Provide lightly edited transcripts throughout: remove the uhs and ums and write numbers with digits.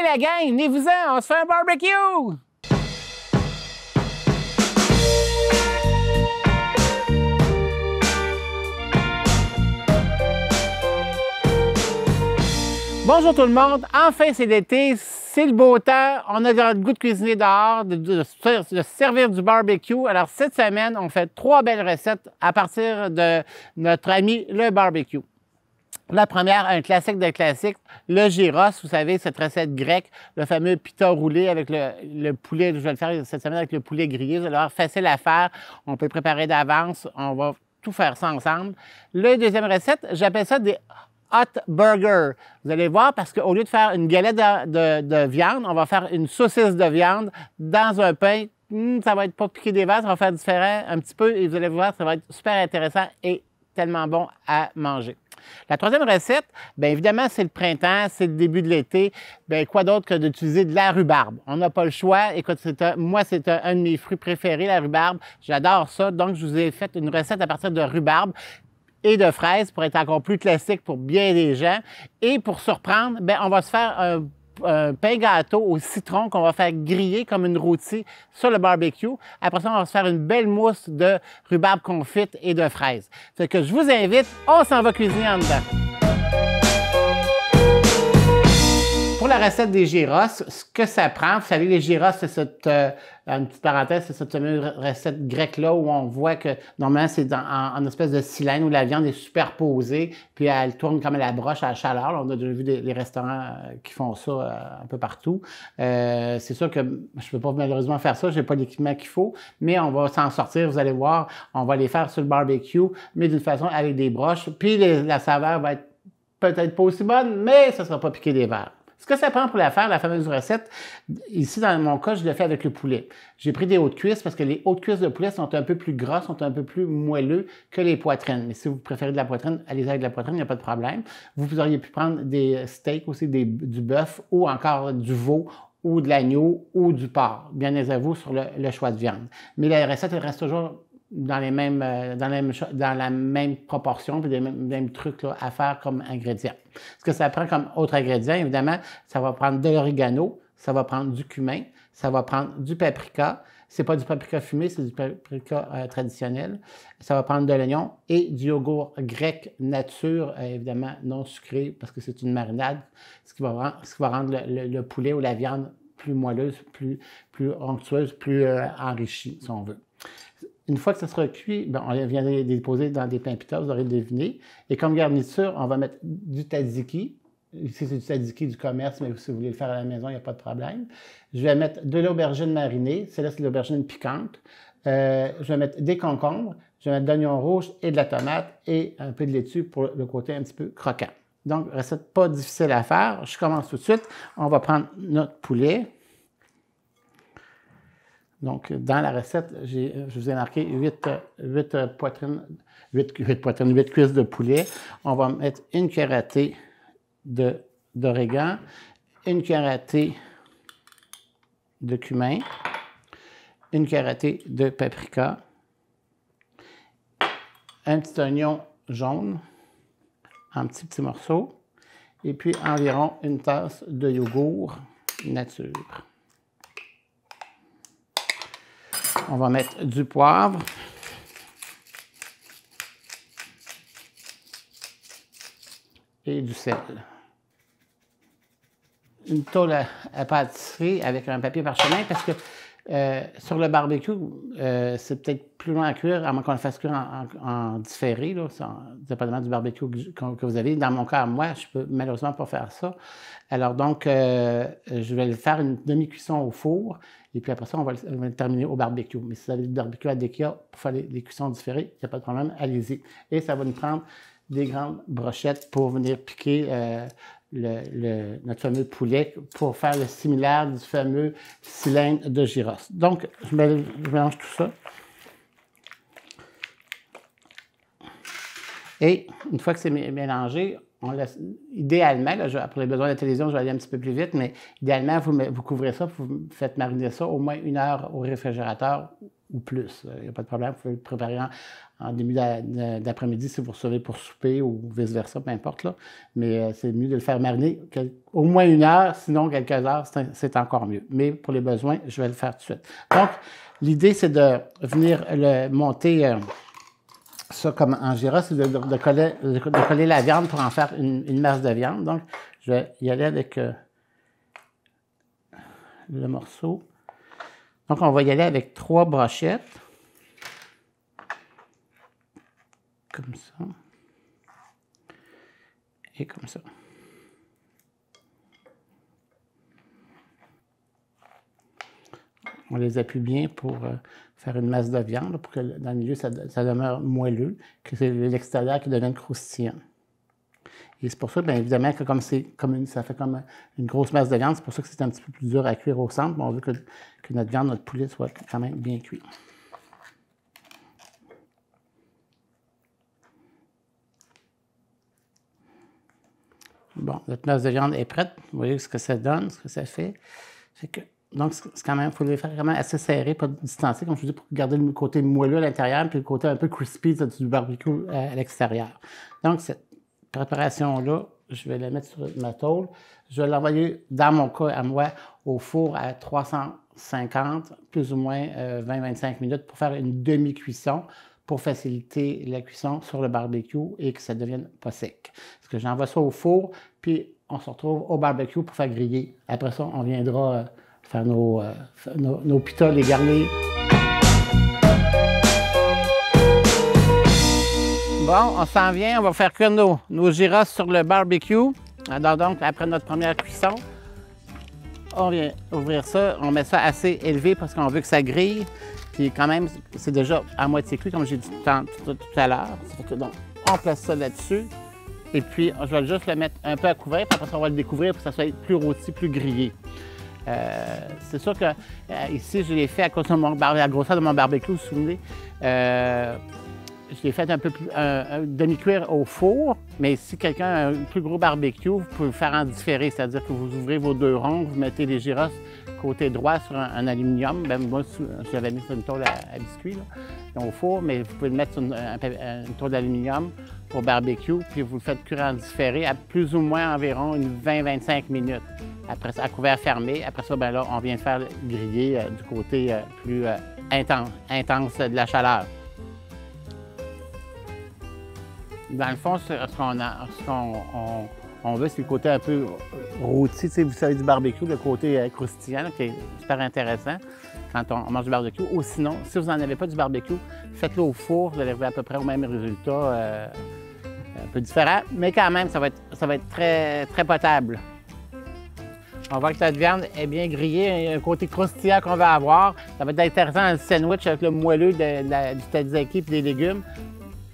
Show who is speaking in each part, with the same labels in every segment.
Speaker 1: la gang, venez-vous-en, on se fait un barbecue! Bonjour tout le monde, enfin c'est l'été, c'est le beau temps, on a le goût de cuisiner dehors, de servir du barbecue. Alors cette semaine, on fait 3 belles recettes à partir de notre ami le barbecue. La première, un classique de classiques, le gyros, vous savez, cette recette grecque, le fameux pita roulé avec le poulet, je vais le faire cette semaine avec le poulet grillé, vous allez voir, facile à faire, on peut le préparer d'avance, on va tout faire ça ensemble. La deuxième recette, j'appelle ça des hot burger. Vous allez voir, parce qu'au lieu de faire une galette de viande, on va faire une saucisse de viande dans un pain. Ça va être pas piqué des verres, ça va faire différent un petit peu et vous allez voir, ça va être super intéressant et tellement bon à manger. La troisième recette, bien évidemment, c'est le printemps, c'est le début de l'été. Bien, quoi d'autre que d'utiliser de la rhubarbe? On n'a pas le choix. Écoute, moi, c'est un de mes fruits préférés, la rhubarbe. J'adore ça. Donc, je vous ai fait une recette à partir de rhubarbe et de fraises pour être encore plus classique pour bien des gens. Et pour surprendre, bien, on va se faire un pain gâteau au citron qu'on va faire griller comme une rôtie sur le barbecue. Après ça, on va se faire une belle mousse de rhubarbe confite et de fraises. Fait que je vous invite, on s'en va cuisiner en dedans. Pour la recette des gyros, ce que ça prend, vous savez, les gyros, c'est cette, une petite parenthèse, c'est cette fameuse recette grecque-là où on voit que normalement c'est en espèce de cylindre où la viande est superposée, puis elle tourne comme à la broche à la chaleur. Là, on a déjà vu les restaurants qui font ça un peu partout. C'est sûr que je peux pas malheureusement faire ça, j'ai pas l'équipement qu'il faut, mais on va s'en sortir, vous allez voir, on va les faire sur le barbecue, mais d'une façon avec des broches, puis la saveur va être peut-être pas aussi bonne, mais ça sera pas piqué des verres. Ce que ça prend pour la faire, la fameuse recette, ici dans mon cas, je l'ai fait avec le poulet. J'ai pris des hautes cuisses parce que les hautes cuisses de poulet sont un peu plus grasses, sont un peu plus moelleux que les poitrines. Mais si vous préférez de la poitrine, allez-y avec de la poitrine, il n'y a pas de problème. Vous auriez pu prendre des steaks aussi, du bœuf ou encore du veau ou de l'agneau ou du porc. Bien à vous sur le choix de viande. Mais la recette, elle reste toujours dans la même proportion, puis les mêmes trucs là, à faire comme ingrédients. Ce que ça prend comme autre ingrédient, évidemment, ça va prendre de l'oregano, ça va prendre du cumin, ça va prendre du paprika. C'est pas du paprika fumé, c'est du paprika traditionnel. Ça va prendre de l'oignon et du yogourt grec nature, évidemment non sucré, parce que c'est une marinade, ce qui va rendre le poulet ou la viande plus moelleuse, plus onctueuse, plus enrichie, si on veut. Une fois que ça sera cuit, bien, on vient les déposer dans des pains pita, vous aurez deviné. Et comme garniture, on va mettre du tzatziki. Ici, c'est du tzatziki du commerce, mais si vous voulez le faire à la maison, il n'y a pas de problème. Je vais mettre de l'aubergine marinée. Celle-là, c'est de l'aubergine piquante. Je vais mettre des concombres. Je vais mettre de l'oignon rouge et de la tomate et un peu de laitue pour le côté un petit peu croquant. Donc, recette pas difficile à faire. Je commence tout de suite. On va prendre notre poulet. Donc, dans la recette, je vous ai marqué 8 cuisses de poulet. On va mettre une cuillère à thé d'origan, une cuillère à thé de cumin, une cuillère à thé de paprika, un petit oignon jaune en petits morceaux, et puis environ une tasse de yogourt nature. On va mettre du poivre. Et du sel. Une tôle à pâtisserie avec un papier parchemin parce que sur le barbecue, c'est peut-être plus loin à cuire, à moins qu'on le fasse cuire en différé, là, dépendamment du barbecue que vous avez. Dans mon cas, moi, je peux malheureusement pas faire ça. Alors donc, je vais le faire une demi-cuisson au four, et puis après ça, on va le terminer au barbecue. Mais si vous avez du barbecue à Deka pour faire les cuissons différées, il n'y a pas de problème, allez-y. Et ça va nous prendre des grandes brochettes pour venir piquer notre fameux poulet pour faire le similaire du fameux cylindre de gyros. Donc, je mélange tout ça. Et une fois que c'est mélangé, on laisse, idéalement, là, pour les besoins de la télévision, je vais aller un petit peu plus vite, mais idéalement, vous couvrez ça, vous faites mariner ça au moins 1 heure au réfrigérateur ou plus. Il n'y a pas de problème. Vous pouvez le préparer en début d'après-midi si vous recevez pour souper ou vice-versa, peu importe. Là. Mais c'est mieux de le faire mariner au moins 1 heure, sinon quelques heures, c'est encore mieux. Mais pour les besoins, je vais le faire tout de suite. Donc, l'idée, c'est de venir le monter ça comme en gyros, c'est de coller la viande pour en faire une masse de viande. Donc, je vais y aller avec le morceau. Donc, on va y aller avec 3 brochettes. Comme ça. Et comme ça. On les appuie bien pour faire une masse de viande, pour que dans le milieu, ça demeure moelleux, que c'est l'extérieur qui devienne croustillant. Et c'est pour ça, bien évidemment, que ça fait comme une grosse masse de viande, c'est pour ça que c'est un petit peu plus dur à cuire au centre, mais on veut que notre viande, notre poulet soit quand même bien cuit. Bon, notre masse de viande est prête. Vous voyez ce que ça donne, ce que ça fait. Donc, c'est quand même, il faut le faire vraiment assez serré, pas distancé, comme je vous dis, pour garder le côté moelleux à l'intérieur, puis le côté un peu crispy du barbecue à l'extérieur. Donc, cette préparation-là, je vais la mettre sur ma tôle. Je vais l'envoyer, dans mon cas, à moi, au four à 350, plus ou moins 20-25 minutes, pour faire une demi-cuisson, pour faciliter la cuisson sur le barbecue et que ça ne devienne pas sec. Parce que j'envoie ça au four, puis on se retrouve au barbecue pour faire griller. Après ça, on viendra faire nos pitas, les garnir. Bon, on s'en vient, on va faire cuire nos gyros sur le barbecue. Alors donc, après notre première cuisson, on vient ouvrir ça, on met ça assez élevé parce qu'on veut que ça grille. Puis quand même, c'est déjà à moitié cuit, comme j'ai dit tout à l'heure. Donc, on place ça là-dessus. Et puis, je vais juste le mettre un peu à couvert, puis après ça, on va le découvrir pour que ça soit plus rôti, plus grillé. C'est sûr que ici, je l'ai fait à cause de la grosseur de mon barbecue, vous vous souvenez. Je l'ai fait un peu plus demi-cuire au four, mais si quelqu'un a un plus gros barbecue, vous pouvez le faire en différé, c'est-à-dire que vous ouvrez vos 2 ronds, vous mettez les gyros côté droit sur un aluminium. Ben, moi, je l'avais mis sur une tôle à biscuit là, au four, mais vous pouvez le mettre sur une tôle d'aluminium pour barbecue, puis vous le faites cuire en différé à plus ou moins environ une 20-25 minutes. Après ça, à couvert fermé. Après ça, ben là, on vient faire griller du côté plus intense de la chaleur. Dans le fond, ce qu'on veut, c'est le côté un peu rôti. Vous savez, du barbecue, le côté croustillant, là, qui est super intéressant quand on mange du barbecue. Ou sinon, si vous n'en avez pas du barbecue, faites-le au four, vous allez arriver à peu près au même résultat, un peu différent, mais quand même, ça va être très, très potable. On voit que notre viande est bien grillée, il y a un côté croustillant qu'on va avoir. Ça va être intéressant dans le sandwich avec le moelleux du tzatziki et des légumes.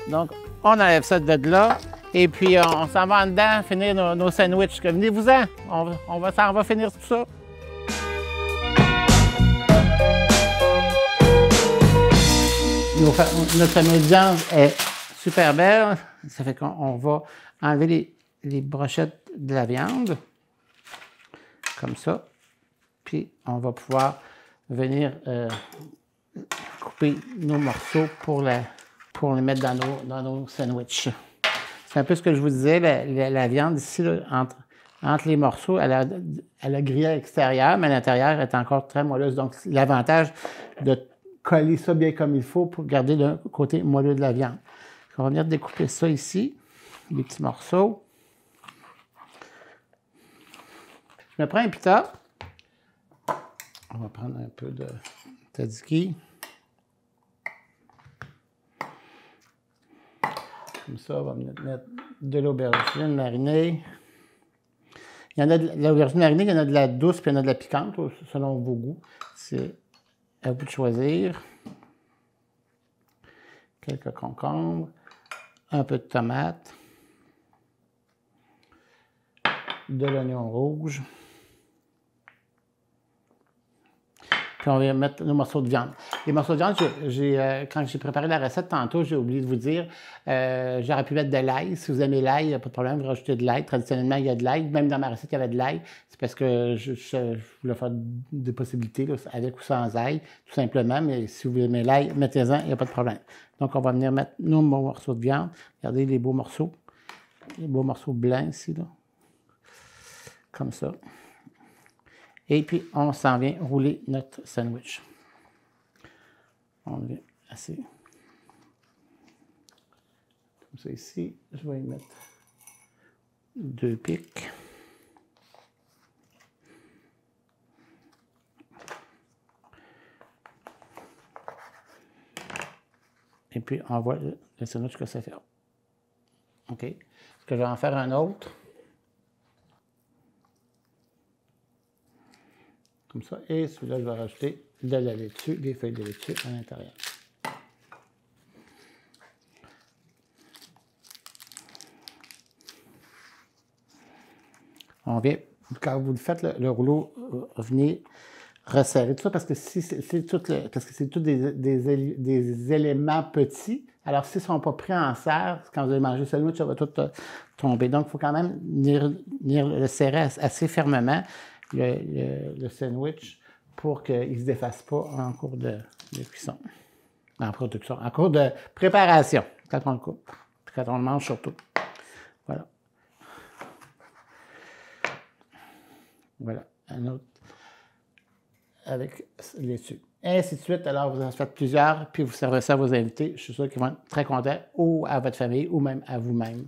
Speaker 1: Donc, on enlève ça de là. Et puis, on s'en va en dedans, finir nos sandwichs. Venez-vous-en, on va finir tout ça. Notre famille de viande est super belle. Ça fait qu'on va enlever les brochettes de la viande. Comme ça. Puis, on va pouvoir venir couper nos morceaux pour les mettre dans nos sandwichs. C'est un peu ce que je vous disais, la viande ici, là, entre les morceaux, elle a grillé à l'extérieur, mais à l'intérieur, elle est encore très moelleuse. Donc, l'avantage de coller ça bien comme il faut pour garder le côté moelleux de la viande. On va venir découper ça ici, les petits morceaux. Je me prends un pita. On va prendre un peu de tzatziki. Comme ça, on va mettre de l'aubergine marinée. Il y en a de l'aubergine marinée, il y en a de la douce puis il y en a de la piquante, selon vos goûts. C'est à vous de choisir. Quelques concombres. Un peu de tomate. De l'oignon rouge. Puis on va mettre nos morceaux de viande. Les morceaux de viande, quand j'ai préparé la recette tantôt, j'ai oublié de vous dire, j'aurais pu mettre de l'ail. Si vous aimez l'ail, il n'y a pas de problème, vous rajoutez de l'ail. Traditionnellement, il y a de l'ail. Même dans ma recette, il y avait de l'ail. C'est parce que je voulais faire des possibilités, là, avec ou sans ail, tout simplement. Mais si vous aimez l'ail, mettez-en, il n'y a pas de problème. Donc, on va venir mettre nos morceaux de viande. Regardez les beaux morceaux. Les beaux morceaux blancs ici, là. Comme ça. Et puis, on s'en vient rouler notre sandwich. On vient assez. Comme ça ici. Je vais y mettre 2 pics. Et puis, on voit le sandwich que ça fait. OK. Est-ce que je vais en faire un autre? Comme ça. Et celui-là, je vais rajouter de la laitue, des feuilles de laitue à l'intérieur. On vient, quand vous le faites, le rouleau, venez resserrer tout ça parce que si c'est tout, parce que c'est tous des éléments petits. Alors, s'ils ne sont pas pris en serre, quand vous allez manger le sandwich, ça va tout tomber. Donc, il faut quand même venir le serrer assez fermement, le sandwich, pour qu'il ne se défasse pas en cours de cuisson. En production, en cours de préparation, quand on le coupe, quand on le mange surtout. Voilà. Voilà, un autre avec les laitue. Et ainsi de suite. Alors, vous en faites plusieurs, puis vous servez ça à vos invités. Je suis sûr qu'ils vont être très contents, ou à votre famille, ou même à vous-même.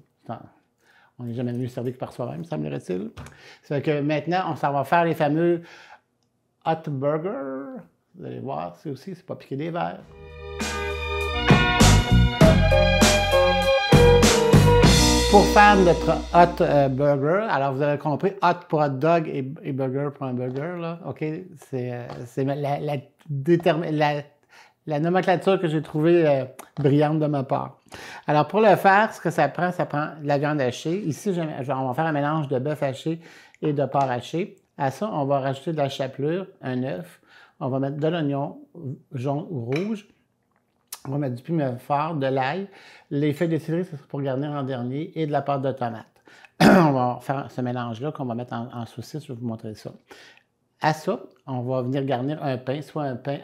Speaker 1: On n'est jamais mieux servi que par soi-même, semblerait-il. C'est que maintenant, on s'en va faire les fameux hot burgers. Vous allez voir, c'est aussi, c'est pas piquer des verres. Pour faire notre hot burger, alors vous avez compris, hot pour hot dog et burger pour un burger, là, OK? C'est la nomenclature que j'ai trouvée brillante de ma part. Alors, pour le faire, ce que ça prend de la viande hachée. Ici, on va faire un mélange de bœuf haché et de porc haché. À ça, on va rajouter de la chapelure, un œuf. On va mettre de l'oignon jaune ou rouge. On va mettre du piment fort, de l'ail. Les feuilles de céleri, c'est pour garnir en dernier, et de la pâte de tomate. On va faire ce mélange-là qu'on va mettre en saucisse. Je vais vous montrer ça. À ça, on va venir garnir un pain, soit un pain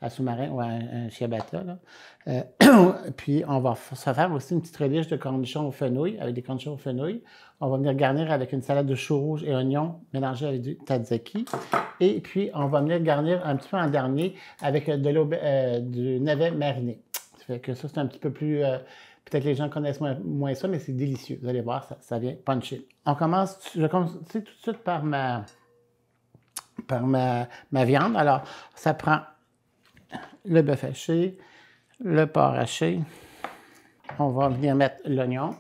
Speaker 1: à sous-marin ou un ciabatta. Puis, on va se faire aussi une petite relish de cornichons au fenouil, avec des cornichons au fenouil. On va venir garnir avec une salade de choux rouges et oignons mélangés avec du tzatziki. Et puis, on va venir garnir un petit peu en dernier avec du navet mariné. Ça fait que ça, c'est un petit peu plus... peut-être les gens connaissent moins ça, mais c'est délicieux. Vous allez voir, ça vient puncher. Je vais commencer tout de suite par ma viande. Alors, ça prend le bœuf haché, le porc haché. On va venir mettre l'oignon.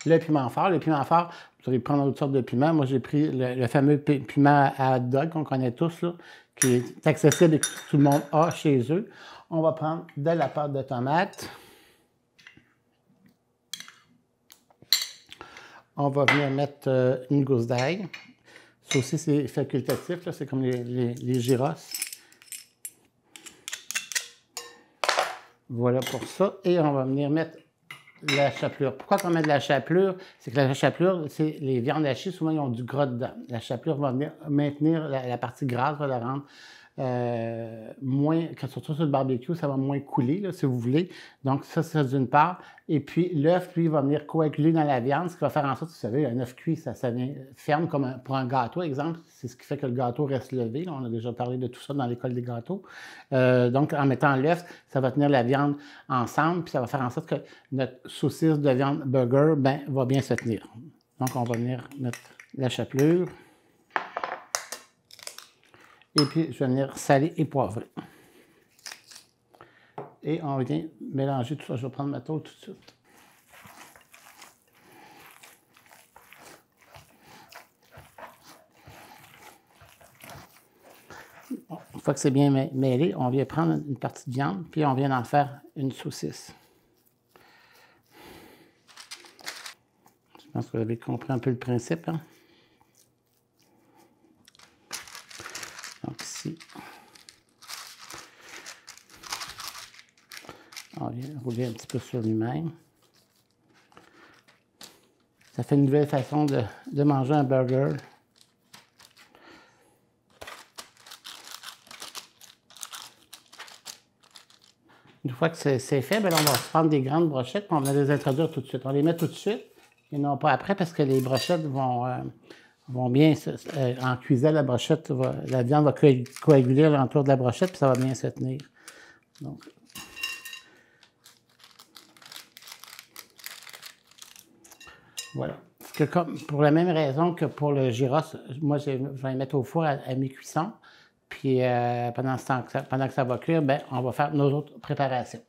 Speaker 1: Le piment fort. Le piment fort, vous allez prendre d'autres sortes de piments. Moi, j'ai pris le fameux piment à hot dog qu'on connaît tous, là, qui est accessible et que tout le monde a chez eux. On va prendre de la pâte de tomate. On va venir mettre une gousse d'ail. Ça aussi, c'est facultatif, c'est comme les gyros. Voilà pour ça. Et on va venir mettre la chapelure. Pourquoi on met de la chapelure? C'est que la chapelure, c'est les viandes hachées, souvent ils ont du gras dedans. La chapelure va venir maintenir la partie grasse, va la rendre moins, surtout sur le barbecue, ça va moins couler, là, si vous voulez. Donc, ça, c'est d'une part. Et puis, l'œuf, lui, va venir coaguler dans la viande, ce qui va faire en sorte, vous savez, un œuf cuit, ça vient ferme comme pour un gâteau, exemple. C'est ce qui fait que le gâteau reste levé. Là, on a déjà parlé de tout ça dans l'école des gâteaux. Donc, en mettant l'œuf, ça va tenir la viande ensemble, puis ça va faire en sorte que notre saucisse de viande burger, va bien se tenir. Donc, on va venir mettre la chapelure. Et puis, je vais venir saler et poivrer. Et on vient mélanger tout ça. Je vais prendre ma tôle tout de suite. Bon, une fois que c'est bien mêlé, on vient prendre une partie de viande, puis on vient en faire une saucisse. Je pense que vous avez compris un peu le principe, hein? rouler un petit peu sur lui-même. Ça fait une nouvelle façon de manger un burger. Une fois que c'est fait, bien là, on va prendre des grandes brochettes et on va les introduire tout de suite. On les met tout de suite et non pas après parce que les brochettes vont bien, en cuisant la brochette, la viande va coaguler l'entour de la brochette puis ça va bien se tenir. Donc, voilà. Parce que pour la même raison que pour le gyros, moi je vais les mettre au four à mi-cuisson. Puis pendant que ça va cuire, bien, on va faire nos autres préparations.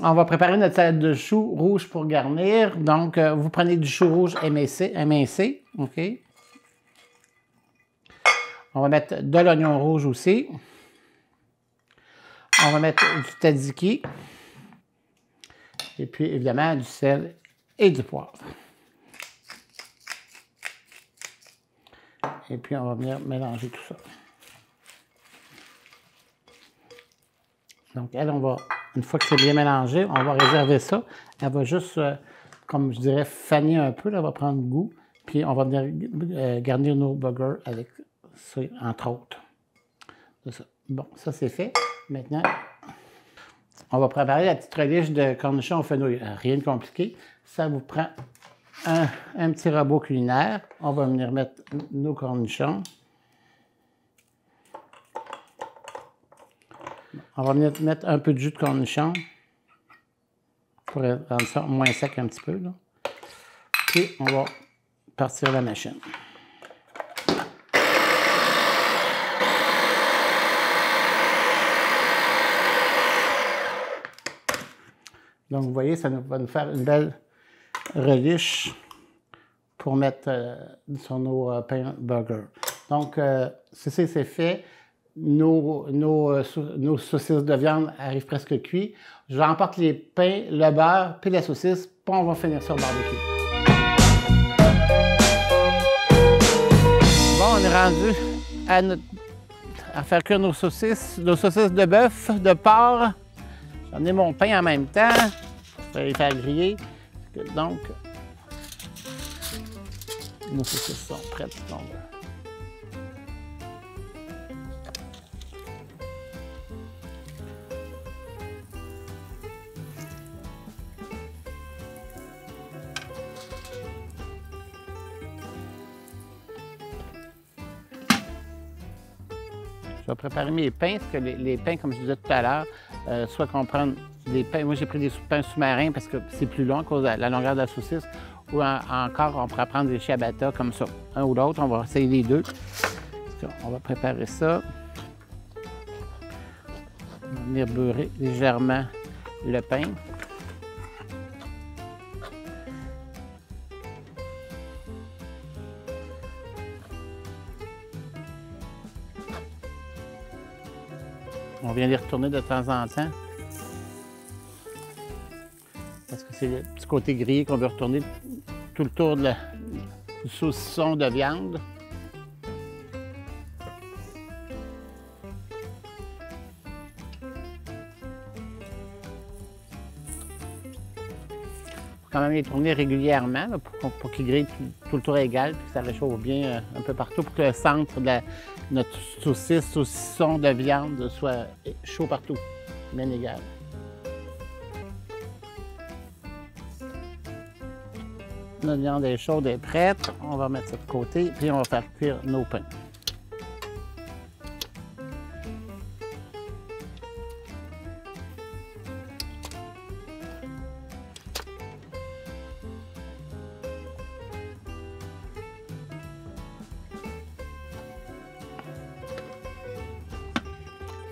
Speaker 1: On va préparer notre salade de choux rouge pour garnir. Donc, vous prenez du chou rouge émincé, OK? On va mettre de l'oignon rouge aussi. On va mettre du tzatziki. Et puis, évidemment, du sel et du poivre. Et puis, on va venir mélanger tout ça. Donc, elle, une fois que c'est bien mélangé, on va réserver ça. Elle va juste, comme je dirais, faner un peu. Là, elle va prendre goût. Puis, on va venir garnir nos burgers avec ça, entre autres. Ça. Bon, ça, c'est fait. Maintenant, on va préparer la petite relish de cornichons au fenouil. Rien de compliqué. Ça vous prend un petit robot culinaire. On va venir mettre nos cornichons. On va venir mettre un peu de jus de cornichon pour rendre ça moins sec un petit peu. Là. Puis, on va partir la machine. Donc, vous voyez, ça va nous faire une belle relish pour mettre sur nos pains burgers. Donc, ceci, c'est fait. Nos saucisses de viande arrivent presque cuites. J'emporte les pains, le beurre, puis la saucisse, puis on va finir ça au barbecue. Bon, on est rendu à faire cuire nos saucisses de bœuf, de porc. J'en ai mon pain en même temps. Je vais les faire griller. Donc, nos saucisses sont prêtes. Donc, je vais préparer mes pains, parce que les pains, comme je disais tout à l'heure, soit qu'on prenne des pains. Moi, j'ai pris des pains sous-marins parce que c'est plus long à cause de la longueur de la saucisse. Ou encore, on pourrait prendre des ciabatta comme ça, un ou l'autre. On va essayer les deux. On va préparer ça. On va venir beurrer légèrement le pain. On vient les retourner de temps en temps. Parce que c'est le petit côté grillé qu'on veut retourner tout le tour du saucisson de viande. Il faut quand même les tourner régulièrement là, pour qu'ils grillent tout le tour égal, puis que ça réchauffe bien un peu partout pour que le centre de notre saucisson de viande soit chaud partout, bien égal. Notre viande est chaude et prête. On va mettre ça de côté, puis on va faire cuire nos pains.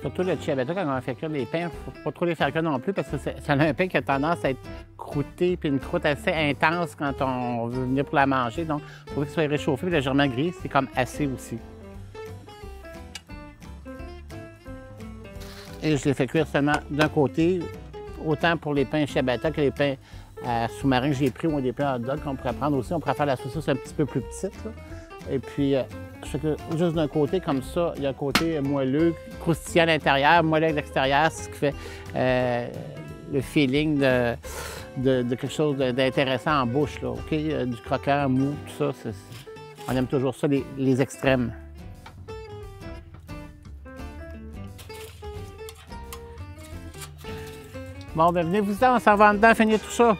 Speaker 1: Surtout le ciabatta, quand on fait cuire les pains, il ne faut pas trop les faire cuire non plus parce que ça a un pain qui a tendance à être croûté, puis une croûte assez intense quand on veut venir pour la manger. Donc, il faut qu'il soit réchauffé et légèrement grillé, c'est comme assez aussi. Et je les fais cuire seulement d'un côté, autant pour les pains ciabatta que les pains sous-marins que j'ai pris ou des pains hot dog qu'on pourrait prendre aussi. On pourrait faire la saucisse un petit peu plus petite. Là. Et puis, je fais que juste d'un côté, comme ça, il y a un côté moelleux, croustillant à l'intérieur, moelleux à l'extérieur, c'est ce qui fait le feeling de quelque chose d'intéressant en bouche, là, OK? Du croquant, mou, tout ça, on aime toujours ça, les extrêmes. Bon, ben venez-vous-en, on s'en va en dedans, finir tout ça.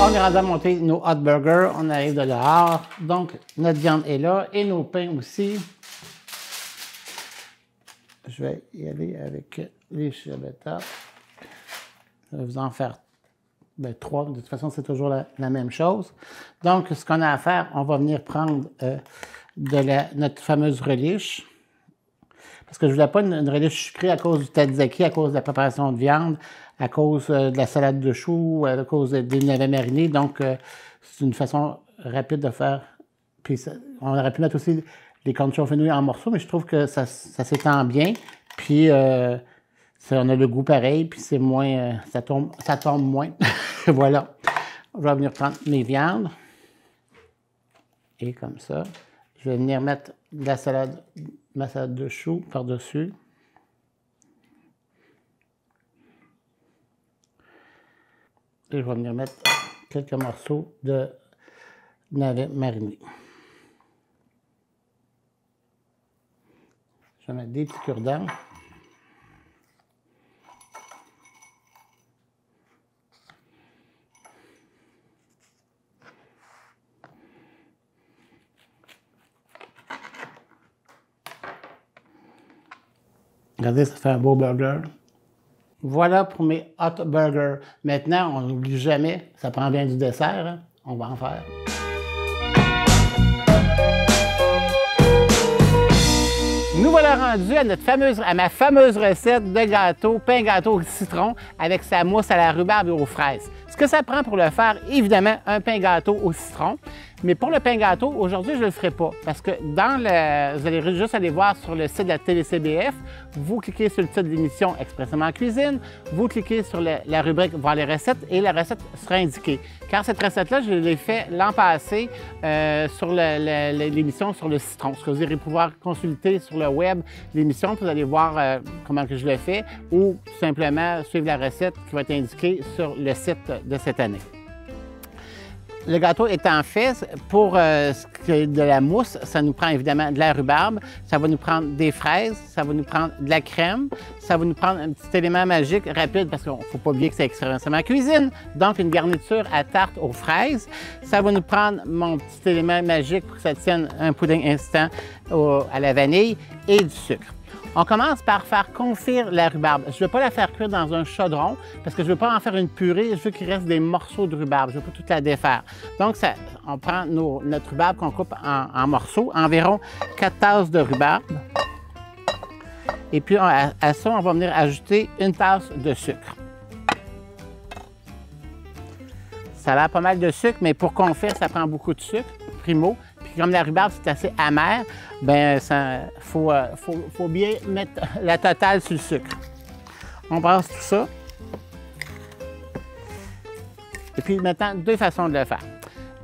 Speaker 1: On est rendu à monter nos hot burgers, on arrive de dehors, donc notre viande est là et nos pains aussi. Je vais y aller avec les ciabatta. Je vais vous en faire 3, de toute façon c'est toujours la même chose. Donc ce qu'on a à faire, on va venir prendre notre fameuse relish. Parce que je ne voulais pas une relish sucrée à cause du tzatziki, à cause de la préparation de viande, à cause de la salade de choux, à cause des navets marinés. Donc, c'est une façon rapide de faire. Puis, on aurait pu mettre aussi les cornichons fenouil en morceaux, mais je trouve que ça s'étend bien. Puis, on a le goût pareil, puis c'est moins. Ça tombe moins. Voilà. Je vais venir prendre mes viandes. Et comme ça, je vais venir mettre ma salade de choux par-dessus. Et je vais venir mettre quelques morceaux de navets marinés. Je vais mettre des petits cure-dents. Regardez, ça fait un beau burger. Voilà pour mes hot burgers. Maintenant, on n'oublie jamais, ça prend bien du dessert, hein? On va en faire. Nous voilà rendus à ma fameuse recette de gâteau, pain gâteau au citron avec sa mousse à la rhubarbe et aux fraises. Ce que ça prend pour le faire, évidemment, un pain gâteau au citron. Mais pour le pain gâteau, aujourd'hui, je ne le ferai pas parce que vous allez juste aller voir sur le site de la TVCBF, vous cliquez sur le titre de l'émission Expressément en cuisine, vous cliquez sur la rubrique Voir les recettes et la recette sera indiquée. Car cette recette-là, je l'ai faite l'an passé sur l'émission sur le citron. Ce que vous allez pouvoir consulter sur le web l'émission, vous allez voir comment que je le fais ou tout simplement suivre la recette qui va être indiquée sur le site de cette année. Le gâteau étant fait, pour ce qui est de la mousse, ça nous prend évidemment de la rhubarbe, ça va nous prendre des fraises, ça va nous prendre de la crème, ça va nous prendre un petit élément magique rapide parce qu'il ne faut pas oublier que c'est extrêmement cuisine, donc une garniture à tarte aux fraises. Ça va nous prendre mon petit élément magique pour que ça tienne un pudding instant à la vanille et du sucre. On commence par faire confire la rhubarbe. Je ne veux pas la faire cuire dans un chaudron parce que je ne veux pas en faire une purée, je veux qu'il reste des morceaux de rhubarbe, je ne veux pas toute la défaire. Donc, on prend notre rhubarbe qu'on coupe en morceaux, environ 4 tasses de rhubarbe. Et puis, à ça, on va venir ajouter une tasse de sucre. Ça a l'air pas mal de sucre, mais pour confire, ça prend beaucoup de sucre, primo. Puis comme la rhubarbe, c'est assez amer, bien, faut bien mettre la totale sur le sucre. On passe tout ça. Et puis maintenant, 2 façons de le faire.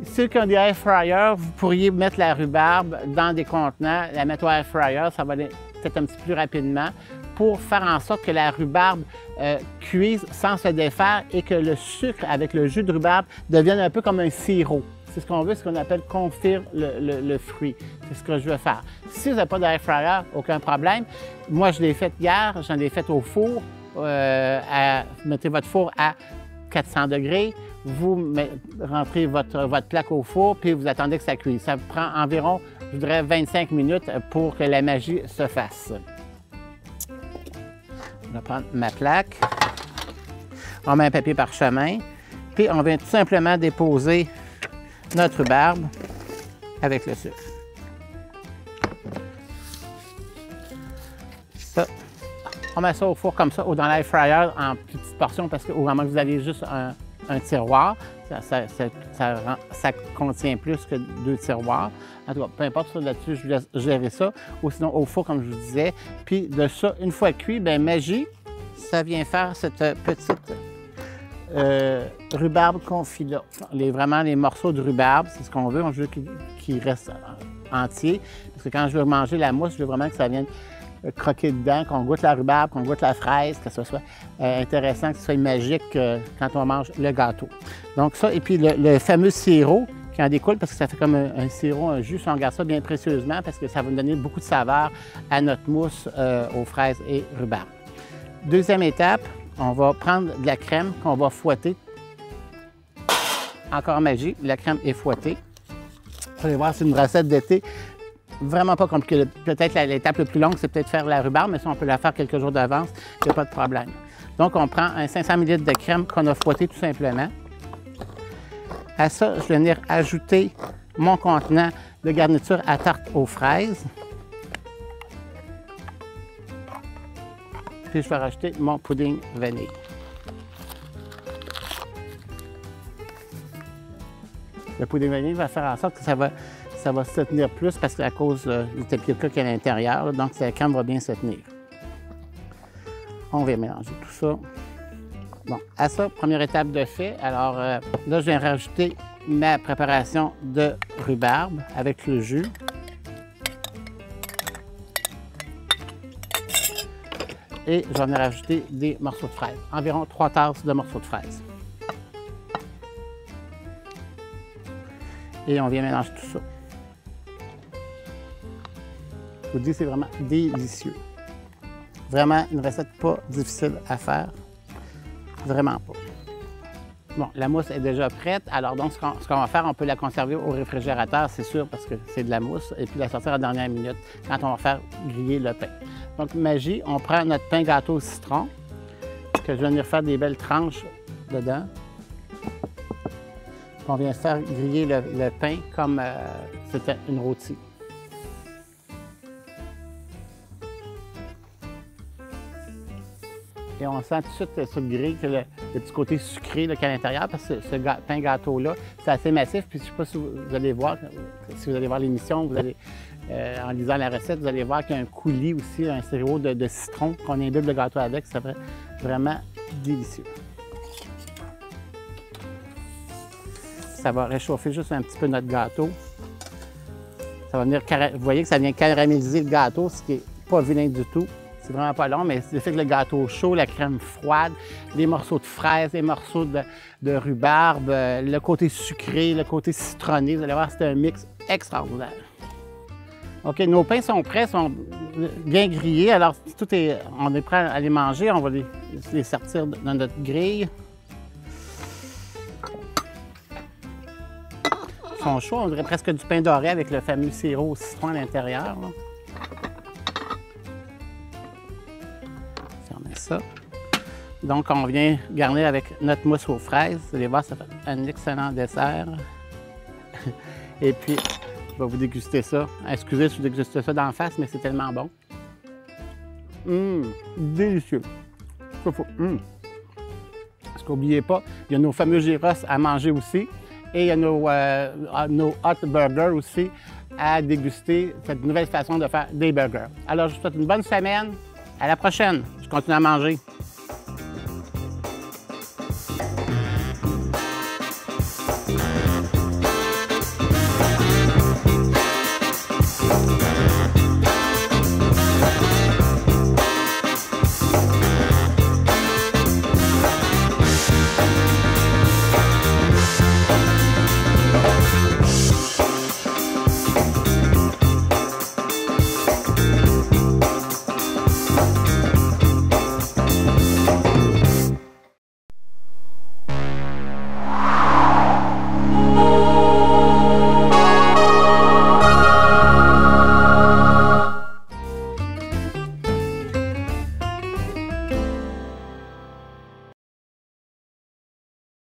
Speaker 1: Ceux qui ont des air fryers, vous pourriez mettre la rhubarbe dans des contenants, la mettre au air fryer, ça va aller peut-être un petit peu plus rapidement pour faire en sorte que la rhubarbe cuise sans se défaire et que le sucre avec le jus de rhubarbe devienne un peu comme un sirop. C'est ce qu'on veut, ce qu'on appelle confire le fruit. C'est ce que je veux faire. Si vous n'avez pas d'air fryer, aucun problème. Moi, je l'ai fait hier, j'en ai fait au four. Mettez votre four à 400 degrés. Vous rentrez votre plaque au four, puis vous attendez que ça cuise. Ça prend environ, je dirais, 25 minutes pour que la magie se fasse. Je vais prendre ma plaque. On met un papier parchemin. Puis on vient tout simplement déposer notre rhubarbe avec le sucre. Ça, on met ça au four comme ça ou dans l'air fryer en petites portions parce qu'au moment que vous avez juste un tiroir, ça contient plus que 2 tiroirs. En tout cas, peu importe ça là-dessus, je vous laisse gérer ça. Ou sinon au four, comme je vous disais. Puis de ça, une fois cuit, bien magie, ça vient faire cette petite rhubarbe confit là. Vraiment, les morceaux de rhubarbe, c'est ce qu'on veut. On veut qu'ils restent entiers. Parce que quand je veux manger la mousse, je veux vraiment que ça vienne croquer dedans, qu'on goûte la rhubarbe, qu'on goûte la fraise, que ce soit intéressant, que ce soit magique quand on mange le gâteau. Donc ça, et puis le fameux sirop qui en découle, parce que ça fait comme un sirop, un jus, si on regarde ça bien précieusement, parce que ça va nous donner beaucoup de saveur à notre mousse aux fraises et rhubarbe. Deuxième étape, on va prendre de la crème qu'on va fouetter. Encore magie, la crème est fouettée. Vous allez voir, c'est une recette d'été. Vraiment pas compliqué. Peut-être l'étape la plus longue, c'est peut-être faire la rhubarbe, mais ça, on peut la faire quelques jours d'avance, il n'y a pas de problème. Donc, on prend un 500 ml de crème qu'on a fouetté tout simplement. À ça, je vais venir ajouter mon contenant de garniture à tarte aux fraises. Puis, je vais rajouter mon pudding vanille. Le pudding vanille va faire en sorte que ça va se tenir plus parce qu'à cause du tapioca qui est à l'intérieur, donc la crème va bien se tenir. On va mélanger tout ça. Bon, à ça, première étape de fait. Alors là, je viens rajouter ma préparation de rhubarbe avec le jus. Et je vais venir rajouter des morceaux de fraises, environ 3 tasses de morceaux de fraises. Et on vient mélanger tout ça. Je vous dis, c'est vraiment délicieux. Vraiment une recette pas difficile à faire. Vraiment pas. Bon, la mousse est déjà prête. Alors donc, ce qu'on va faire, on peut la conserver au réfrigérateur, c'est sûr, parce que c'est de la mousse, et puis la sortir à la dernière minute quand on va faire griller le pain. Donc, magie, on prend notre pain gâteau au citron, que je vais venir faire des belles tranches dedans. On vient faire griller le pain comme c'était une rôtie. Et on sent tout de suite sur le grill que le petit côté sucré qu'il y a à l'intérieur, parce que ce pain gâteau-là, c'est assez massif. Puis je ne sais pas si vous allez voir, si vous allez voir l'émission, vous allez, en lisant la recette, vous allez voir qu'il y a un coulis aussi, un sirop de citron qu'on imbibe le gâteau avec. Ça fait vraiment délicieux. Ça va réchauffer juste un petit peu notre gâteau. Ça va venir, vous voyez que ça vient caraméliser le gâteau, ce qui n'est pas vilain du tout. C'est vraiment pas long, mais c'est fait que le gâteau chaud, la crème froide, les morceaux de fraises, les morceaux de rhubarbe, le côté sucré, le côté citronné, vous allez voir, c'est un mix extraordinaire. OK, nos pains sont prêts, sont bien grillés. Alors, on est prêt à les manger, on va les sortir dans notre grille. Ils sont chauds, on dirait presque du pain doré avec le fameux sirop au citron à l'intérieur. Ça. Donc, on vient garnir avec notre mousse aux fraises. Vous allez voir, ça fait un excellent dessert. Et puis, je vais vous déguster ça. Excusez si je déguste ça d'en face, mais c'est tellement bon. Délicieux. Parce qu'oubliez pas, il y a nos fameux gyros à manger aussi. Et il y a nos hot burgers aussi à déguster. Cette nouvelle façon de faire des burgers. Alors, je vous souhaite une bonne semaine. À la prochaine. Je continue à manger.